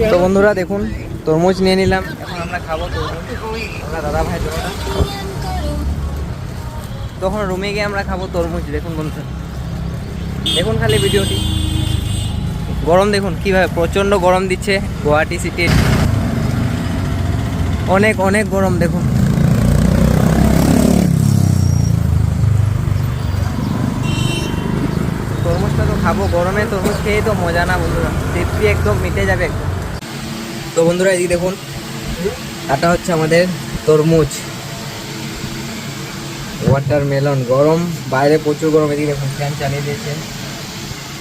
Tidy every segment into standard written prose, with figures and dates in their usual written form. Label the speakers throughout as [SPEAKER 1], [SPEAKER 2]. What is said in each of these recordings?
[SPEAKER 1] তো বন্ধুরা দেখুন তরমুজ নিয়ে নিলাম, এখন আমরা খাবো তরমুজ। আমরা দাদা ভাই জোড়াটা তখন রুমে গিয়ে আমরা খাবো তরমুজ। দেখুন বন্ধুরা, দেখুন খালি ভিডিওটি। গরম দেখুন কীভাবে প্রচণ্ড গরম দিচ্ছে গুয়াহাটি সিটির, অনেক অনেক গরম দেখুন। তরমুজটা তো খাবো, গরমে তরমুজ খেয়েই তো মজা না বন্ধুরা, তৃপ্তি একদম মিটে যাবে একদম। তো বন্ধুরা এদিকে দেখুন, এটা হচ্ছে আমাদের তরমুজ, ওয়াটারমেলন। গরম বাইরে প্রচুর গরম, এদিকে দেখুন ফ্যান চালিয়ে দিয়েছে।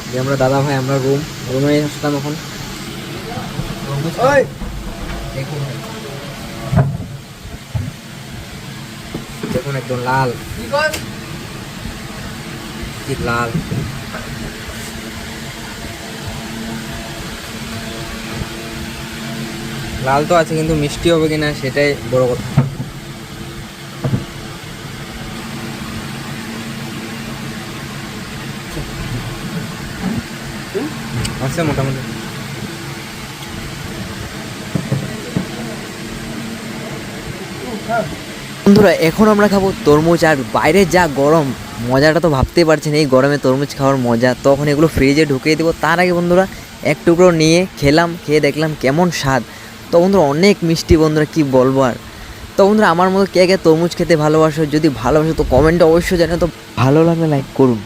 [SPEAKER 1] যে আমরা দাদা ভাই আমরা রুমে আসলাম এখন। দেখুন দেখুন একদম লাল, কি লাল। লাল তো আছে কিন্তু মিষ্টি হবে কিনা সেটাই বড় কথা। আছে মোটামুটি। বন্ধুরা এখন আমরা খাবো তরমুজ, আর বাইরে যা গরম, মজাটা তো ভাবতেই পারছেন এই গরমে তরমুজ খাওয়ার মজা। তখন এগুলো ফ্রিজে ঢুকিয়ে দেবো, তার আগে বন্ধুরা এক টুকরো নিয়ে খেলাম, খেয়ে দেখলাম কেমন স্বাদ। তো বন্ধুরা অনেক মিষ্টি বন্ধুরা, কি বলবো আর। তো বন্ধুরা আমার মতো কে কে তরমুজ খেতে ভালোবাসো, যদি ভালোবাসো তো কমেন্টে অবশ্যই জানাও। তো ভালো লাগলে লাইক করুন।